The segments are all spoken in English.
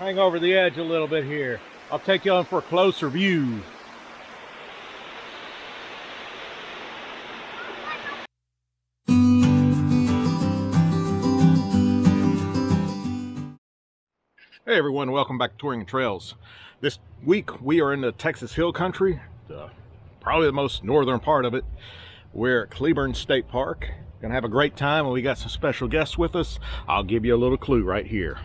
hang over the edge a little bit here. I'll take you on for a closer view. Hey everyone, welcome back to Touring Trails. This week we are in the Texas Hill Country, probably the most northern part of it. We're at Cleburne State Park. Gonna have a great time, and we got some special guests with us. I'll give you a little clue right here.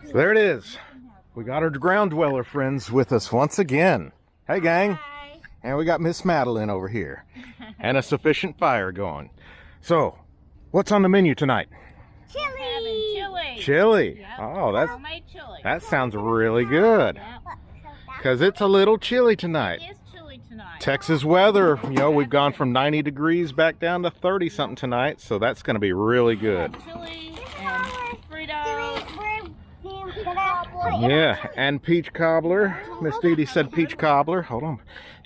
So there it is. We got our ground dweller friends with us once again. Hey gang. Hi. And we got Miss Madeline over here. And a sufficient fire going. So, what's on the menu tonight? Chili. Chili. Yep. Oh, Homemade chili. that sounds really good. Yep. Because it's a little chilly tonight. It is chilly tonight. Texas weather, you know, we've gone from 90 degrees back down to 30 something tonight, so that's going to be really good. Chili and Fritos. Yeah, and peach cobbler. Ms DeeDee said peach cobbler. Hold on.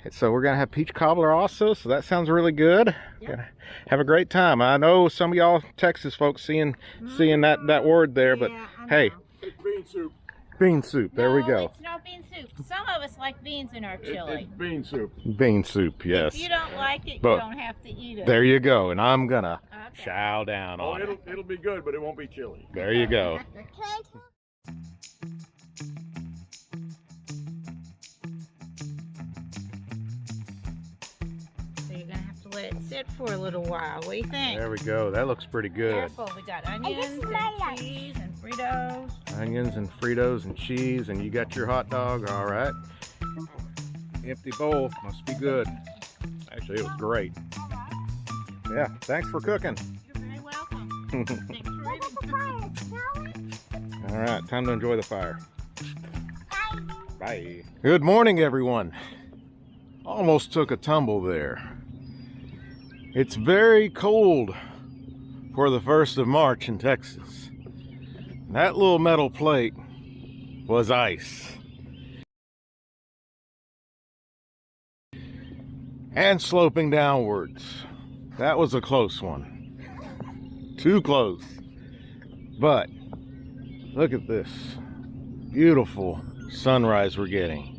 So we're going to have peach cobbler also, so that sounds really good. Yep. Gonna have a great time. I know some of y'all Texas folks seeing that word there, but Yeah, hey. It's bean soup. Bean soup, there we No, go. It's not bean soup. Some of us like beans in our chili. It's bean soup. Bean soup, yes. If you don't like it, But you don't have to eat it. There you go, and I'm gonna Okay. chow down Oh, on it. it'll be good, but it won't be chili. There you go. So you're gonna have to let it sit for a little while. What do you think? There we go. That looks pretty good. Careful. We got onions and cheese and Fritos. Onions and Fritos and cheese, and you got your hot dog. All right. Empty bowl. Must be good. Actually, it was great. Yeah, thanks for cooking. You're very welcome. Thanks for reading. All right, time to enjoy the fire. Bye. Good morning, everyone. Almost took a tumble there. It's very cold for the 1st of March in Texas. That little metal plate was ice. And sloping downwards. That was a close one. Too close. But look at this beautiful sunrise we're getting.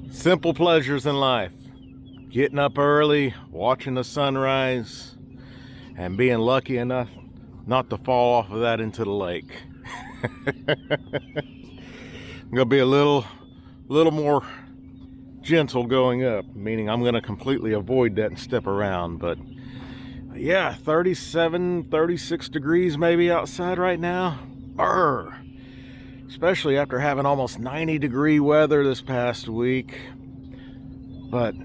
Simple pleasures in life. Getting up early, watching the sunrise, and being lucky enough not to fall off of that into the lake. I'm gonna be a little more gentle going up, meaning I'm gonna completely avoid that and step around. But yeah, 37, 36 degrees maybe outside right now. Especially after having almost 90-degree weather this past week. But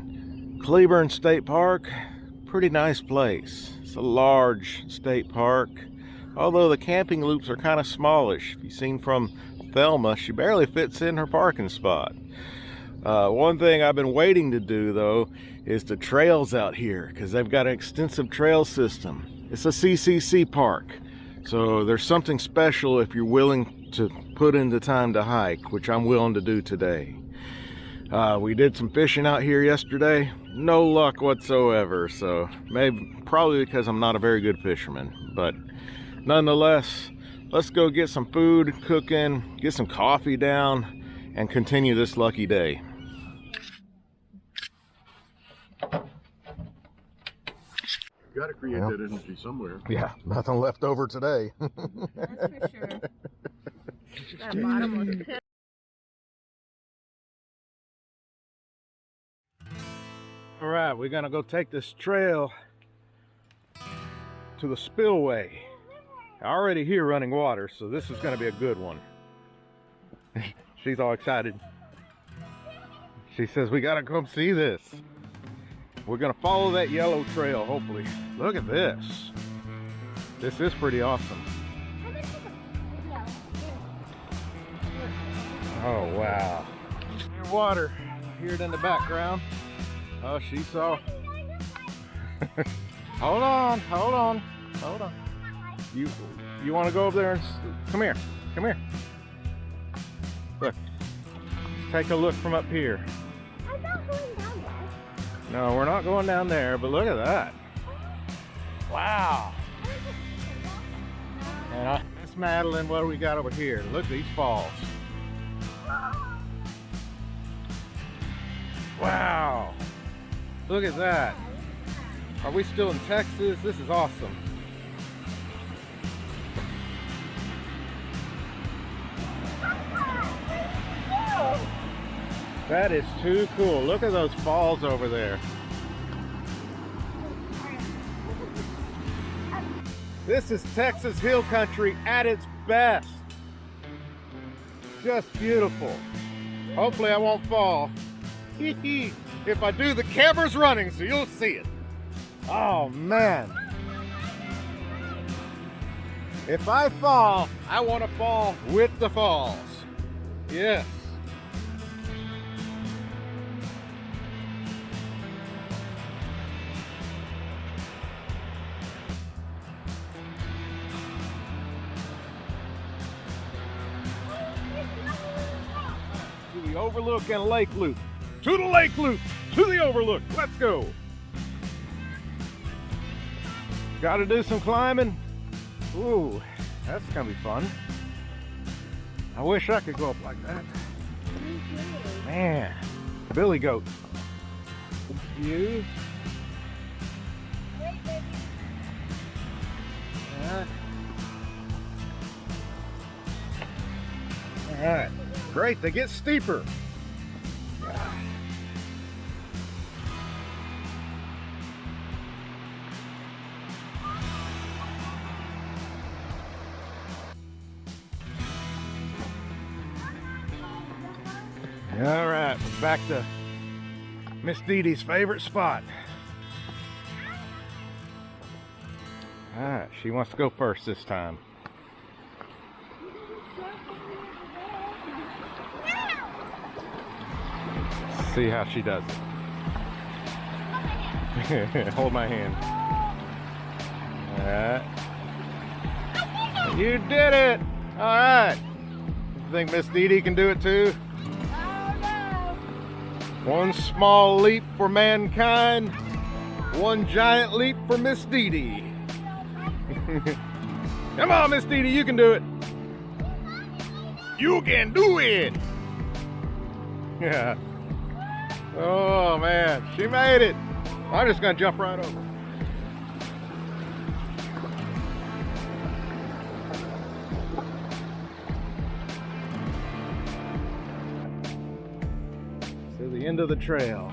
Cleburne State Park, pretty nice place. It's a large state park, although the camping loops are kind of smallish. If you've seen from Thelma, she barely fits in her parking spot. One thing I've been waiting to do though is the trails out here, because they've got an extensive trail system. It's a CCC park, so there's something special if you're willing to put in the time to hike, which I'm willing to do today. We did some fishing out here yesterday. No luck whatsoever, so probably because I'm not a very good fisherman, but nonetheless, let's go get some food cooking, get some coffee down, and continue this lucky day. You gotta create that energy somewhere. Yeah, nothing left over today. That's for sure. Got a bottomless pit. All right, we're gonna go take this trail to the spillway. Already here running water, so this is gonna be a good one. She's all excited. She says, we gotta come see this. We're gonna follow that yellow trail, hopefully. Look at this. This is pretty awesome. Oh, wow. Your water here in the background. Oh, she saw. Hold on, hold on, hold on. You want to go over there and come here, come here. Look, take a look from up here. I'm not going down there. No, we're not going down there, but look at that. Wow. And Miss Madeline, what do we got over here? Look at these falls. Wow. Look at that. Are we still in Texas? This is awesome. That is too cool. Look at those falls over there. This is Texas hill country at its best. Just beautiful. Hopefully I won't fall. If I do, the camera's running, so you'll see it. Oh man. If I fall, I want to fall with the falls. Yes. To the overlook and lake loop. To the lake loop. To the overlook. Let's go. Got to do some climbing. Ooh, that's gonna be fun. I wish I could go up like that. Man, billy goat. You. All right, great. They get steeper. All right, we're back to Ms DeeDee's favorite spot. All right, she wants to go first this time. See how she does it. Hold my hand. All right. You did it. All right. You think Ms DeeDee can do it too? One small leap for mankind, one giant leap for Ms DeeDee. Come on, Ms DeeDee, you can do it. You can do it. Yeah. Oh man, she made it. I'm just gonna jump right over. To the end of the trail.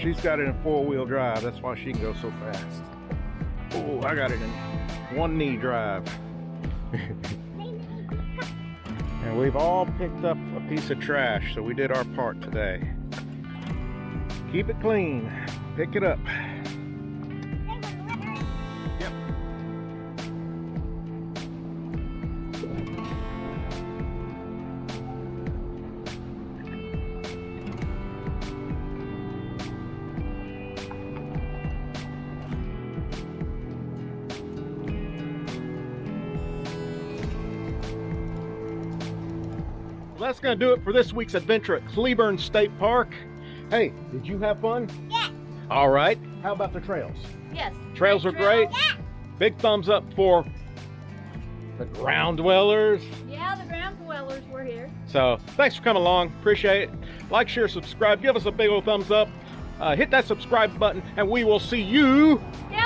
She's got it in 4-wheel drive. That's why she can go so fast. Oh, I got it in 1-knee drive. And we've all picked up a piece of trash, so we did our part today. Keep it clean. Pick it up. Yep. That's going to do it for this week's adventure at Cleburne State Park. Hey, did you have fun? Yeah. All right. How about the trails? Yes. Trails are great. Yeah. Big thumbs up for the ground dwellers. Yeah, the ground dwellers were here. So thanks for coming along. Appreciate it. Like, share, subscribe. Give us a big old thumbs up. Hit that subscribe button, and we will see you down